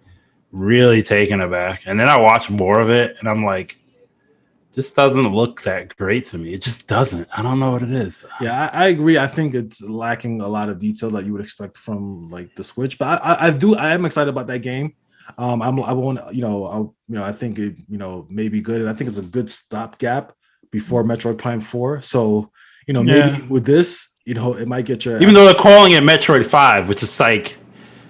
really taken aback. And then I watched more of it, and I'm like, this doesn't look that great to me. It just doesn't. I don't know what it is. Yeah, I agree. I think it's lacking a lot of detail that you would expect from like the Switch. But I am excited about that game. I think it may be good, and I think it's a good stopgap before Metroid Prime 4. So maybe with this, it might get your, even though they're calling it Metroid 5, which is like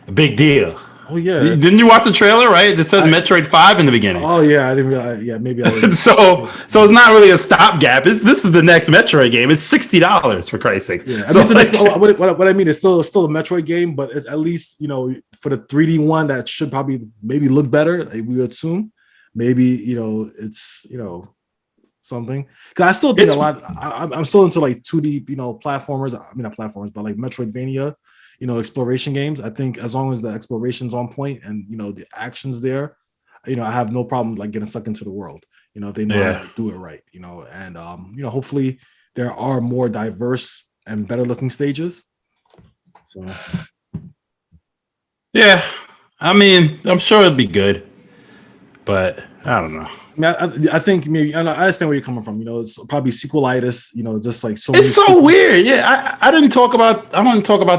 a big deal. Oh yeah, didn't you watch the trailer? Right, it says Metroid 5 in the beginning. Oh yeah, I didn't realize. Yeah, maybe I didn't. so it's not really a stopgap. This is the next Metroid game. It's $60 for Christ's sake. Yeah, what I mean is still a Metroid game, but it's at least for the 3D one that should probably maybe look better. We would assume maybe it's something, because I still think I'm still into like 2D platformers. I mean not platformers, but like Metroidvania. Exploration games. I think as long as the exploration's on point and the action's there, I have no problem like getting sucked into the world. If they know how to do it right. And hopefully there are more diverse and better looking stages. So yeah, I mean, I'm sure it'll be good, but I don't know. I think maybe I understand where you're coming from. It's probably sequelitis. Just like so. It's so weird. Yeah, I didn't talk about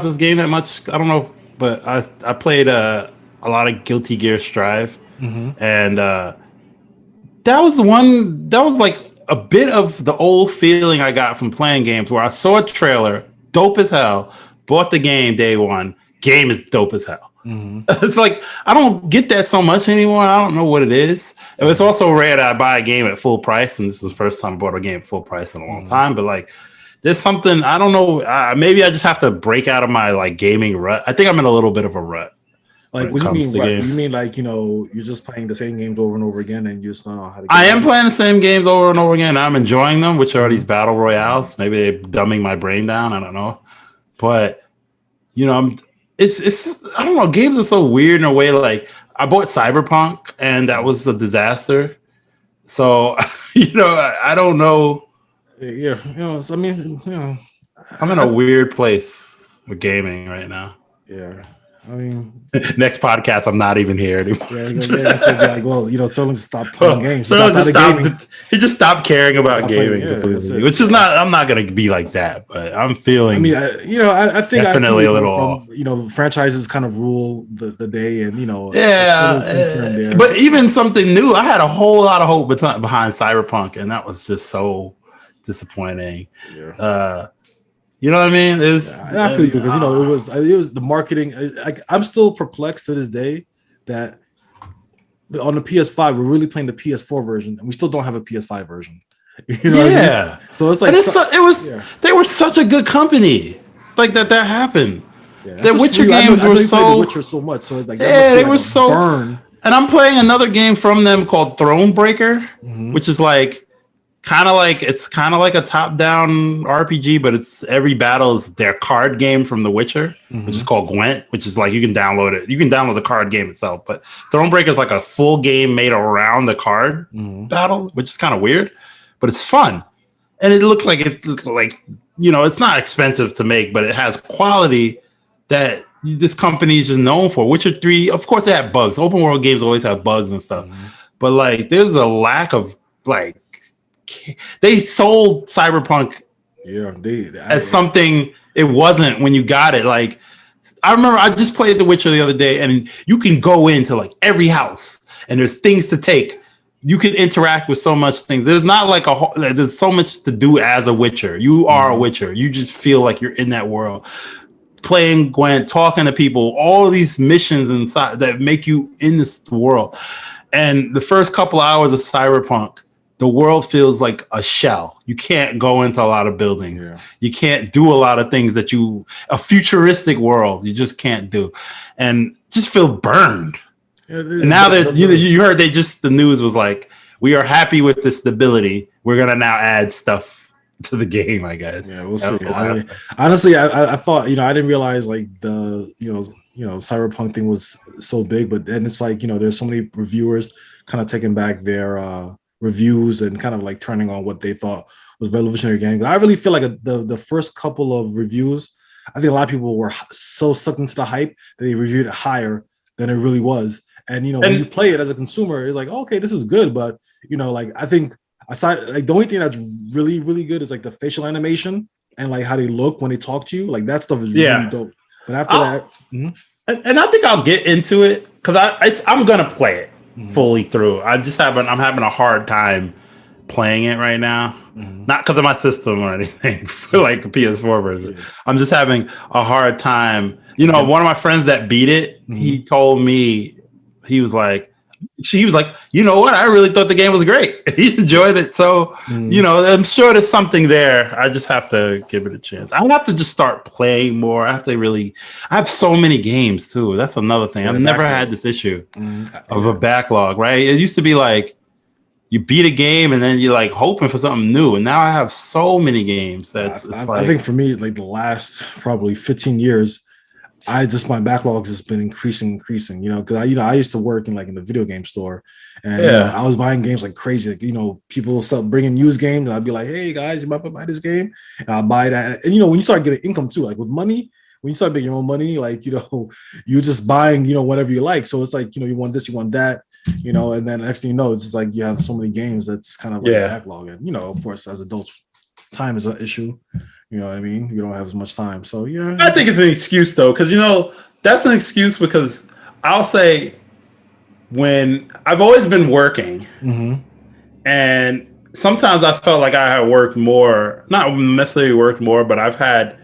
this game that much. I don't know, but I played a lot of Guilty Gear Strive, and that was the one that was like a bit of the old feeling I got from playing games where I saw a trailer, dope as hell, bought the game day one, game is dope as hell. It's like I don't get that so much anymore. I don't know what it is. And it's also rare that I buy a game at full price, and this is the first time I bought a game at full price in a long time. But like, there's something I don't know. Maybe I just have to break out of my like gaming rut. I think I'm in a little bit of a rut. Like, what do you mean? Rut? You mean like you're just playing the same games over and over again, and you just don't know how to. I am playing the same games over and over again. I'm enjoying them, which are these battle royales. Maybe they're dumbing my brain down. I don't know, but It's I don't know. Games are so weird in a way. Like I bought Cyberpunk, and that was a disaster. So I don't know. Yeah, I mean, I'm in a weird place with gaming right now. Yeah, I mean, next podcast, I'm not even here anymore. Like, well, Sterling stopped playing games. He just stopped caring about gaming completely, which is not. I'm not gonna be like that, but I'm feeling. I mean, I think definitely a little off. Franchises kind of rule the day, and but even something new. I had a whole lot of hope behind Cyberpunk, and that was just so disappointing. Yeah. You know what I mean? I feel you, because it was the marketing. I'm still perplexed to this day that on the PS5 we're really playing the PS4 version, and we still don't have a PS5 version. What I mean? So it's like they were such a good company, like that happened. Yeah, the Witcher games were so The Witcher so much, so it's like they were so burn. And I'm playing another game from them called Thronebreaker, which is like. It's kind of like a top-down RPG, but it's every battle is their card game from The Witcher, which is called Gwent, which is like you can download it. You can download the card game itself, but Thronebreaker is like a full game made around the card battle, which is kind of weird, but it's fun. And it looks like it's like, it's not expensive to make, but it has quality that this company is just known for. Witcher 3, of course, it had bugs. Open world games always have bugs and stuff, but like there's a lack of like. They sold Cyberpunk as something it wasn't when you got it. Like I remember I just played The Witcher the other day, and you can go into like every house and there's things to take. You can interact with so much things. There's not like there's so much to do as a Witcher. You are a Witcher. You just feel like you're in that world. Playing Gwent, talking to people, all of these missions inside that make you in this world. And the first couple hours of Cyberpunk, the world feels like a shell. You can't go into a lot of buildings. Yeah. You can't do a lot of things that a futuristic world, you just can't do. And just feel burned. Yeah, and now that you heard the news was like, we are happy with the stability. We're going to now add stuff to the game, I guess. Yeah, we'll see. Honestly, I thought, I didn't realize like the, Cyberpunk thing was so big, but then it's like, there's so many reviewers kind of taking back their reviews and kind of like turning on what they thought was revolutionary game. But I really feel like the first couple of reviews, I think a lot of people were so sucked into the hype that they reviewed it higher than it really was. And when you play it as a consumer, it's like, okay, this is good, but like I think aside, like the only thing that's really, really good is like the facial animation and like how they look when they talk to you. Like that stuff is really dope. But after that, and I think I'll get into it because I'm gonna play it fully through. I'm having a hard time playing it right now, not because of my system or anything for like a PS4 version. Yeah. I'm just having a hard time. One of my friends that beat it, he told me. He was like, you know what? I really thought the game was great. He enjoyed it. So, I'm sure there's something there. I just have to give it a chance. I have to just start playing more. I have so many games too. That's another thing. I've never had this issue of a backlog, right? It used to be like, you beat a game and then you're like hoping for something new. And now I have so many games. I think for me, like the last probably 15 years, my backlogs has been increasing, because I used to work in the video game store, and I was buying games like crazy. Like, people start bringing used games, and I'd be like, "Hey guys, you might buy this game," and I'll buy that. And when you start getting income too, like with money, when you start making your own money, like you're just buying whatever you like. So it's like you want this, you want that, and then next thing you know, it's just like you have so many games that's kind of like a backlog. And of course, as adults, time is an issue. You know what I mean? You don't have as much time. So, yeah. I think it's an excuse, though, because, that's an excuse because I'll say when I've always been working and sometimes I felt like I had worked more, not necessarily worked more, but I've had,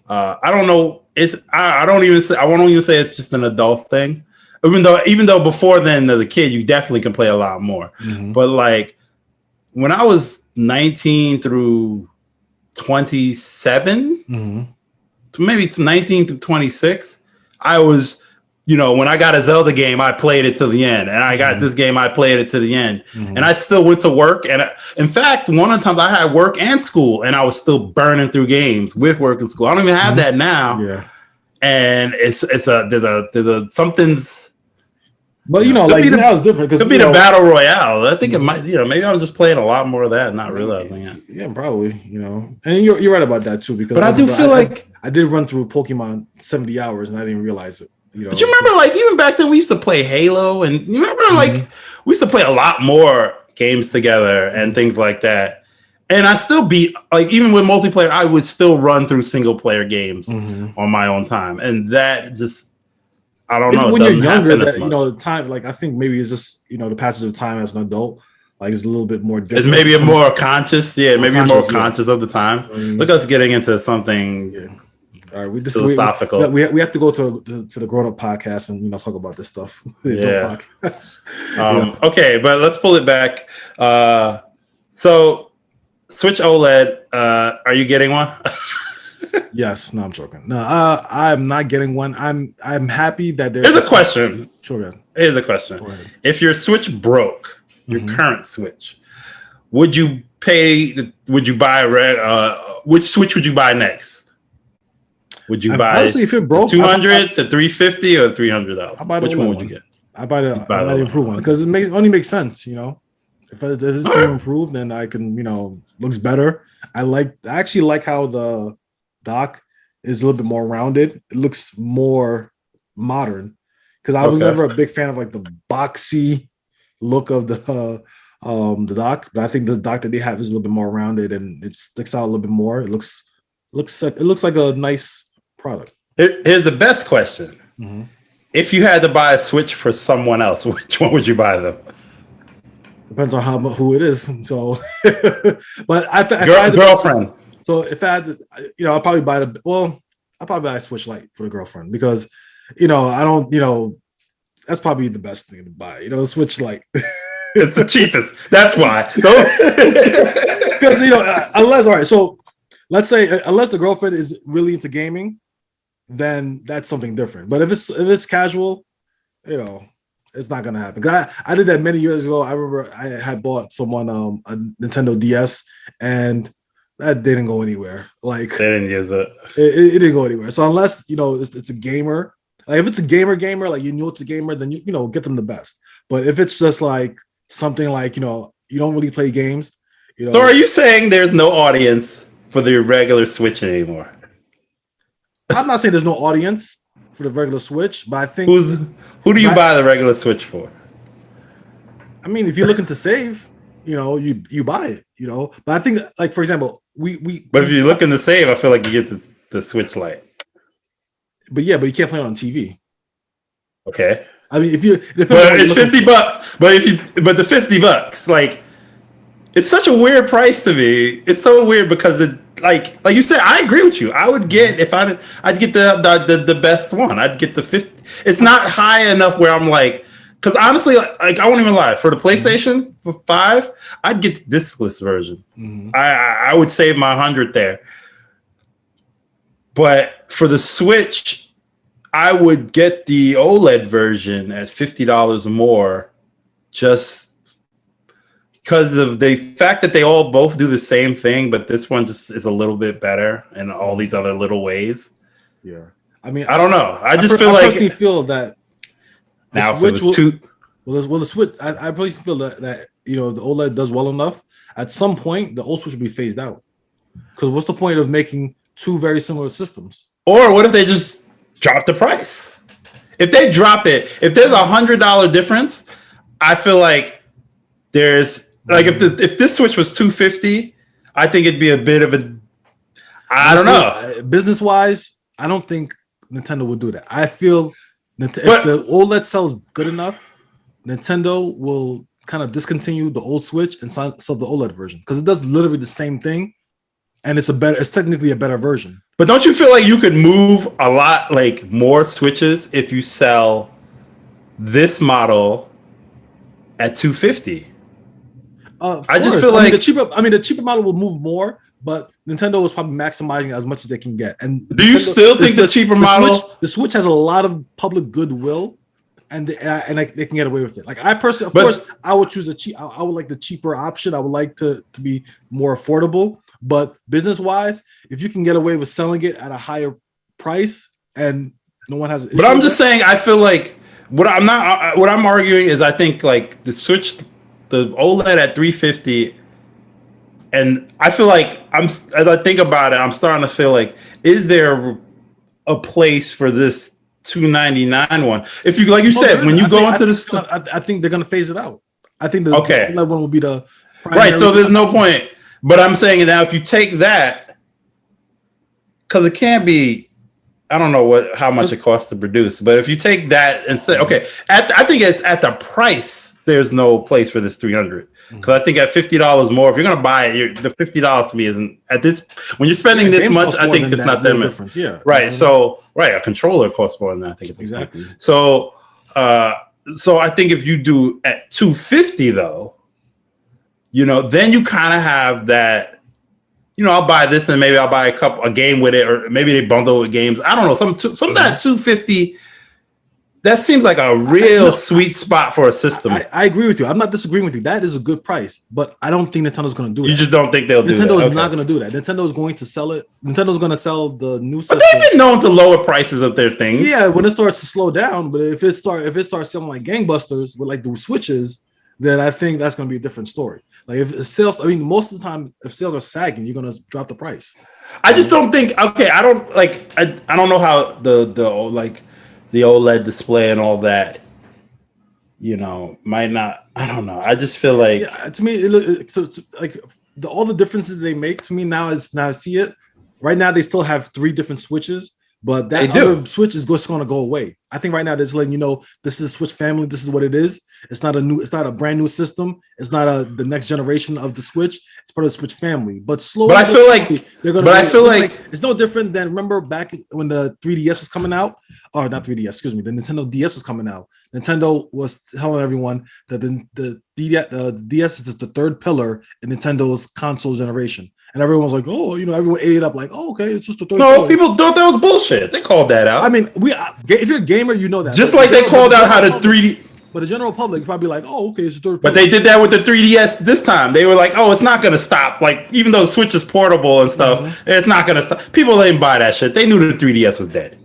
I don't know. I won't even say it's just an adult thing. Even though before then as a kid, you definitely can play a lot more. But like when I was 19 through 27, maybe 19 to 26, I was, when I got a Zelda game, I played it to the end, and I got this game, I played it to the end, and I still went to work. And in fact, one of the times I had work and school, and I was still burning through games with work and school. I don't even have that now. Yeah, and there's something's. But like that was different because it could be the battle royale. I think it might. Maybe I'm just playing a lot more of that, and not realizing it. Yeah, probably. And you're right about that too. Because I do feel like I did run through Pokemon 70 hours, and I didn't realize it. But you remember, like even back then, we used to play Halo, and you remember, like we used to play a lot more games together and things like that. And I still beat, like even with multiplayer, I would still run through single player games on my own time, and that just. I don't know. When you're younger, the time, like I think maybe it's just the passage of time as an adult, like it's a little bit more different. It's maybe a more conscious, maybe more conscious of the time. Look us getting into something all right, philosophical. We have to go to the grown up podcast and talk about this stuff. Okay, but let's pull it back. So Switch OLED, are you getting one? Yes, no, I'm joking. No, I'm not getting one. I'm happy that there's a question. Sure. Here's a question. If your Switch broke, your current Switch, would you buy which Switch would you buy next? Would you buy honestly, if it broke, 200, the 350, or $300? Which one would you get? I buy the improved one because it only makes sense. If it's improved, then I can looks better. I actually like how the dock is a little bit more rounded. It looks more modern because I was never a big fan of like the boxy look of the dock, but I think the dock that they have is a little bit more rounded and it sticks out a little bit more. It looks like a nice product. Here's the best question: if you had to buy a Switch for someone else, which one would you buy them? Depends on who it is. So, but Girlfriend. So if I had to, I'll probably buy I'll probably buy a Switch Lite for the girlfriend because, I don't, that's probably the best thing to buy. Switch Lite. It's the cheapest. That's why. Because unless, all right, so let's say unless the girlfriend is really into gaming, then that's something different. But if it's casual, it's not gonna happen. I did that many years ago. I remember I had bought someone a Nintendo DS, and that didn't go anywhere. Like they didn't use it. It didn't go anywhere. So unless it's a gamer, like if it's a gamer, like it's a gamer, then get them the best. But if it's just like something like you don't really play games, So are you saying there's no audience for the regular Switch anymore? I'm not saying there's no audience for the regular Switch, but I think who do you buy the regular Switch for? I mean, if you're looking to save, you buy it, But I think, like for example, But if you're looking to save, I feel like you get the Switch Lite. But you can't play it on TV. Okay. I mean, but it's $50. But the $50, like, it's such a weird price to me. It's so weird because like you said, I agree with you. I would get I'd get the best one. I'd get the 50. It's not high enough where I'm like, because honestly, like I won't even lie. For the PlayStation 5, I'd get the discless version. Mm-hmm. I would save my 100 there. But for the Switch, I would get the OLED version at $50 more, just because of the fact that they all both do the same thing, but this one just is a little bit better in all these other little ways. Yeah, I mean, I don't know. I personally feel that now Switch the Switch. I personally feel that the OLED does well enough. At some point, the old Switch will be phased out. Because what's the point of making two very similar systems? Or what if they just drop the price? If they drop it, if there's $100 difference, I feel like there's like if this Switch was $250, I think it'd be a bit of a I don't know. Business wise, I don't think Nintendo would do that. I feel if the OLED sells good enough, Nintendo will kind of discontinue the old Switch and sell the OLED version because it does literally the same thing, and it's technically a better version. But don't you feel like you could move a lot like more Switches if you sell this model at $250? I just feel like the cheaper model will move more, but Nintendo is probably maximizing as much as they can get. And do you still think the cheaper model? The Switch has a lot of public goodwill, and they can get away with it. Like I personally, of course, I would choose I would like the cheaper option. I would like to be more affordable. But business wise, if you can get away with selling it at a higher price and no one has, but I'm just saying, I feel like what I'm arguing is I think like the Switch, the OLED at $350, and I feel like as I think about it, I'm starting to feel like, is there a place for this $299 one? If you, like you said, when you go into the, I think they're gonna phase it out. I think the OLED one will be the primary. Right. So there's no point. But I'm saying now, if you take that, because it can't be, I don't know how much it costs to produce, but if you take that and say, okay, I think it's at the price, there's no place for this $300. Because I think at $50 more, if you're going to buy it, the $50 to me isn't at this, when you're spending this much, I think it's not that much. Difference. Yeah. Right. So, a controller costs more than that. I think it's exactly. Point. So I think if you do at $250 though, then you kind of have that, I'll buy this and maybe I'll buy a game with it, or maybe they bundle with games. I don't know. Some that $250, that seems like a real sweet spot for a system. I agree with you. I'm not disagreeing with you. That is a good price, but I don't think Nintendo's going to do it. You just don't think they'll do it? Nintendo is not going to do that. Nintendo is going to sell it. Nintendo's going to sell the new system. But they've been known to lower prices of their things. Yeah, when it starts to slow down. But if it starts selling like gangbusters with like the Switches, then I think that's going to be a different story. Like if sales, most of the time, if sales are sagging, you're gonna drop the price. I just don't think. Okay, I don't like. I don't know how the OLED display and all that. Might not. I don't know. I just feel like to me, all the differences they make to me now I see it. Right now, they still have 3 different Switches, but that other Switch is just going to go away. I think right now they're just letting you know this is Switch family. This is what it is. It's not a brand new system. It's not the next generation of the Switch. It's part of the Switch family. But slowly, but I feel like they're gonna. But I feel like it's no different than remember back when the 3DS was coming out, or not 3DS, excuse me, the Nintendo DS was coming out. Nintendo was telling everyone that the DS is the third pillar in Nintendo's console generation. And everyone was like, oh, everyone ate it up like, oh, okay, it's just the third. No, people thought that was bullshit. They called that out. I mean, if you're a gamer, you know that. Just like they called out how the 3D. But the general public probably like, oh, okay, it's the third. But they did that with the 3DS this time. They were like, oh, it's not going to stop. Like, even though Switch is portable and stuff, it's not going to stop. People didn't buy that shit. They knew the 3DS was dead,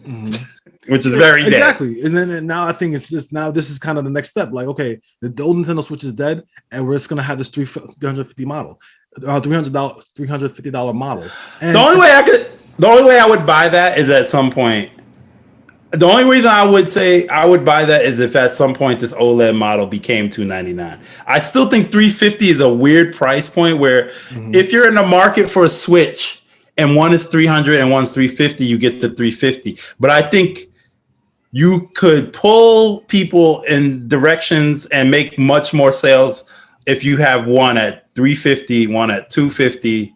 which is very dead. Exactly. And now I think it's just this is kind of the next step. Like, okay, the old Nintendo Switch is dead, and we're just going to have this $350 model. $350 model. And the only way I would buy that is at some point. The only reason I would say I would buy that is if at some point this OLED model became $299. I still think $350 is a weird price point where if you're in the market for a Switch and one is $300 and one's $350, you get the $350. But I think you could pull people in directions and make much more sales if you have one at $350, one at $250,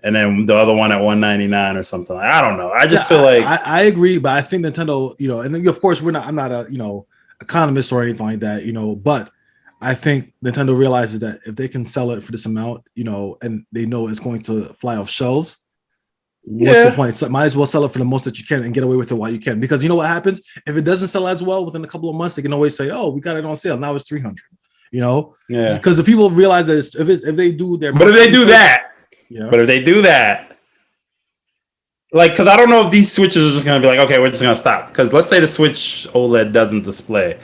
and then the other one at $199 or something. I don't know. I just feel like I agree, but I think Nintendo, and of course I'm not a economist or anything like that, but I think Nintendo realizes that if they can sell it for this amount, and they know it's going to fly off shelves, what's the point? So might as well sell it for the most that you can and get away with it while you can. Because you know what happens? If it doesn't sell as well within a couple of months, they can always say, oh, we got it on sale. Now it's $300. Because the people realize that if they do their but if they do that, like, because I don't know if these Switches are just going to be like, okay, we're just going to stop. Because let's say the Switch OLED doesn't display,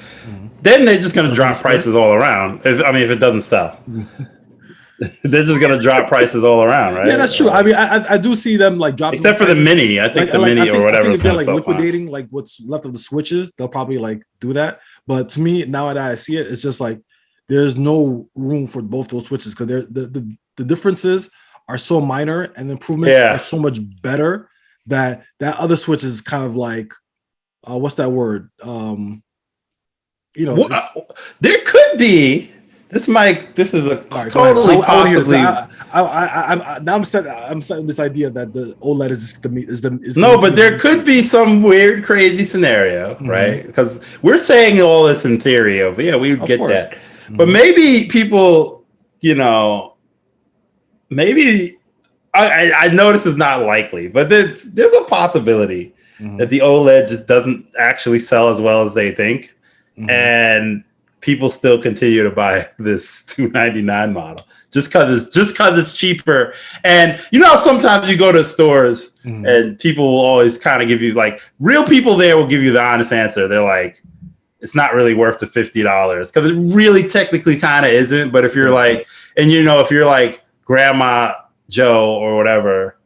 then they're just going to drop prices all around. If it doesn't sell, they're just going to drop prices all around, right? Yeah, that's true. I mean, I do see them like dropping, except for the Mini. I think Mini or whatever is going to like liquidating like what's left of the Switches. They'll probably like do that. But to me, now that I see it, it's just like there's no room for both those Switches because the differences are so minor and the improvements are so much better that other Switch is kind of like what's that word? There could be this is a totally possibly. I'm setting this idea that the OLED is no, but there could be some weird, crazy scenario, right? Because we're saying all this in theory of we would get that, but maybe people, maybe I know this is not likely, but there's a possibility that the OLED just doesn't actually sell as well as they think, and people still continue to buy this $299 model just because it's cheaper. And sometimes you go to stores and people will always kind of give you, like, real people there will give you the honest answer. They're like, it's not really worth the $50 because it really technically kind of isn't. But if you're like, and if you're like Grandma Joe or whatever,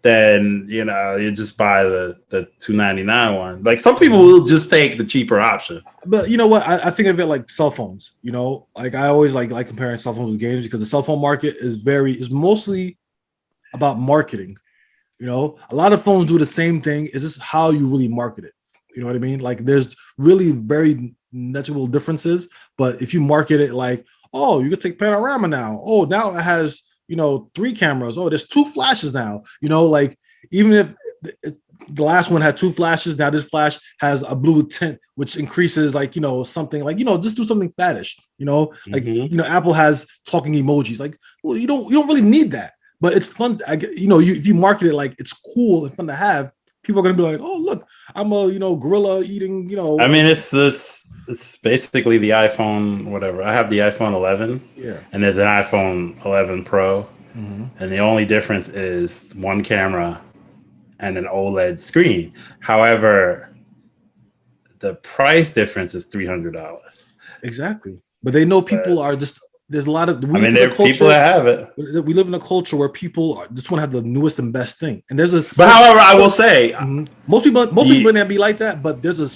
then you just buy the $299 one. Like, some people will just take the cheaper option. But you know what? I think of it like cell phones. Like I always like comparing cell phones with games because the cell phone market is mostly about marketing. A lot of phones do the same thing. It's just how you really market it. You know what I mean? Like, there's really very negligible differences. But if you market it like, oh, you can take panorama now. Oh, now it has 3 cameras. Oh, there's 2 flashes now. Like, even if the last one had 2 flashes, now this flash has a blue tint, which increases something like, just do something faddish. Apple has talking emojis. Like, well, you don't really need that, but it's fun. If you market it like it's cool and fun to have, people are gonna be like, oh, look, I'm a gorilla eating. I mean, it's basically the iPhone, whatever. I have the iPhone 11, and there's an iPhone 11 Pro, and the only difference is one camera and an OLED screen. However, the price difference is $300. Exactly, but they know people are just. There's a lot of. There are people that have it. We live in a culture where people just want to have the newest and best thing, and there's a. But however, I will say, most people may not be like that, but there's a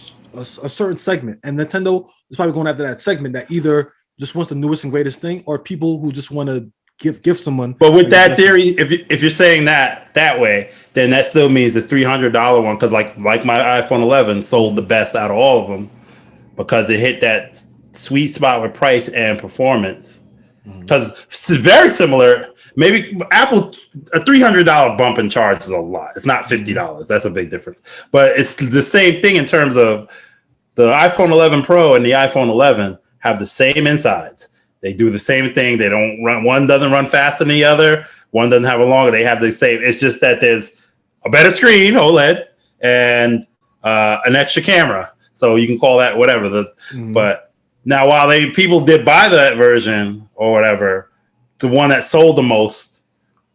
certain segment, and Nintendo is probably going after that segment that either just wants the newest and greatest thing, or people who just want to give someone. But with that theory, if you're saying that way, then that still means the $300 one, because like my iPhone 11 sold the best out of all of them because it hit that sweet spot with price and performance. Because it's very similar. Maybe Apple, a $300 bump in charge is a lot. It's not $50. That's a big difference. But it's the same thing in terms of the iPhone 11 Pro and the iPhone 11 have the same insides. They do the same thing. They don't run. One doesn't run faster than the other. One doesn't have a longer. They have the same. It's just that there's a better screen, OLED, and an extra camera. So you can call that whatever. But now, while people did buy that version or whatever, the one that sold the most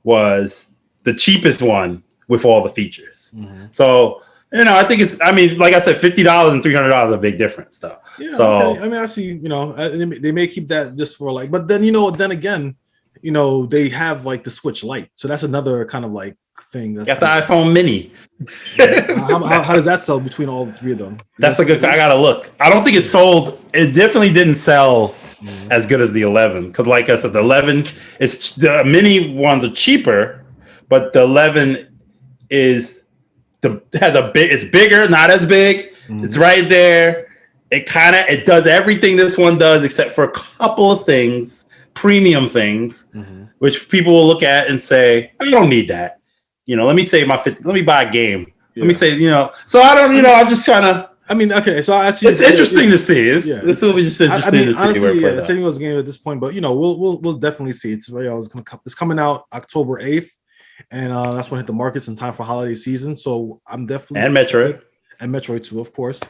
was the cheapest one with all the features. So, I think it's, like I said, $50 and $300 is a big difference, though. Yeah, so, okay. I see, they may keep that just for like, but then, then again, they have like the Switch Lite. So that's another kind of like thing. That's got the iPhone Mini. How does that sell between all three of them? That's a good, I got to look. I don't think it sold. It definitely didn't sell as good as the 11. Because like I said, the 11, the Mini ones are cheaper, but the 11 it's bigger, not as big. It's right there. It does everything this one does except for a couple of things, premium things, which people will look at and say, I don't need that. Let me save my 50. Let me buy a game. Let me say, so I don't, I'm just kind of. Okay, so I see. It's interesting to see. It's will be just interesting to see honestly, where it plays it's anyone's game at this point, but we'll definitely see. It's coming out October 8th, and that's when it hit the markets in time for holiday season. So I'm definitely and Metroid 2, of course,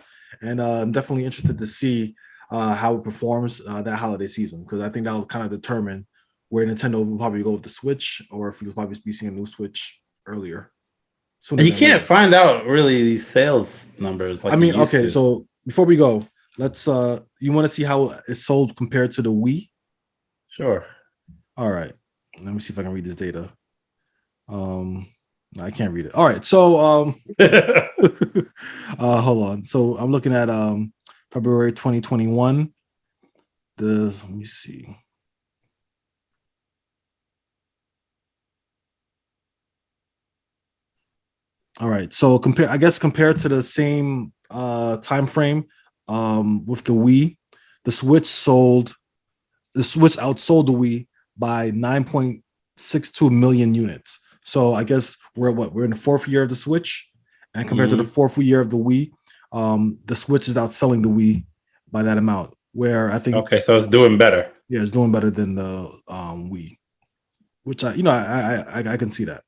and I'm definitely interested to see how it performs that holiday season, because I think that'll kind of determine where Nintendo will probably go with the Switch, or if we'll probably be seeing a new Switch earlier. And you can't find out really these sales numbers. Like okay, so before we go, let's you want to see how it's sold compared to the Wii? Sure. All right. Let me see if I can read this data. No, I can't read it. All right. So hold on. So I'm looking at February 2021. Let me see. All right. So compared to the same time frame with the Wii, the Switch outsold the Wii by 9.62 million units. So I guess we're in the fourth year of the Switch, and compared to the fourth year of the Wii, the Switch is outselling the Wii by that amount. Where I think so it's doing better. Yeah, it's doing better than the Wii, which I can see that.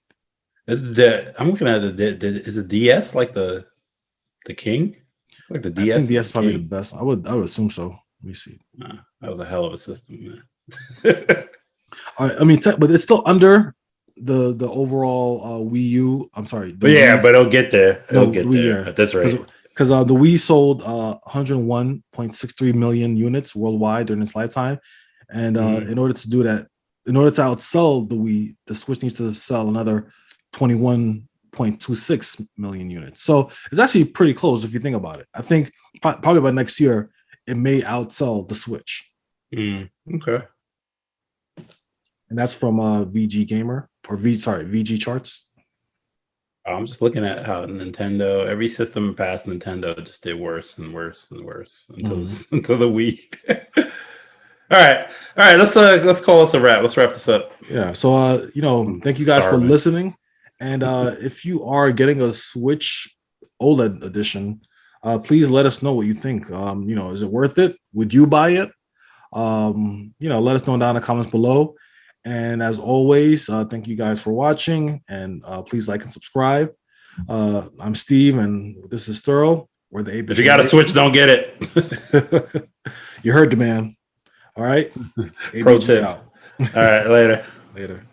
I'm looking at is it DS like the king? Like the DS. I think DS is probably the best. I would assume so. Let me see. That was a hell of a system, man. All right, but it's still under the overall Wii U. I'm sorry. But it'll get there. It'll get there at this rate. Because the Wii sold 101.63 million units worldwide during its lifetime, and in order to do that, in order to outsell the Wii, the Switch needs to sell another 21.26 million units. So it's actually pretty close if you think about it. I think probably by next year it may outsell the Switch. Okay. And that's from VG Gamer VG Charts. I'm just looking at how Nintendo, every system past Nintendo just did worse and worse and worse until the Wii. All right. Let's call this a wrap. Let's wrap this up. Yeah. So thank you guys for listening. And if you are getting a Switch OLED edition, please let us know what you think. Is it worth it? Would you buy it? Let us know down in the comments below. And as always, thank you guys for watching, and please like and subscribe. I'm Steve, and this is Thorough. We're the 8BG. If you got a Switch, don't get it. You heard the man. All right. Pro tip. Out. All right. Later.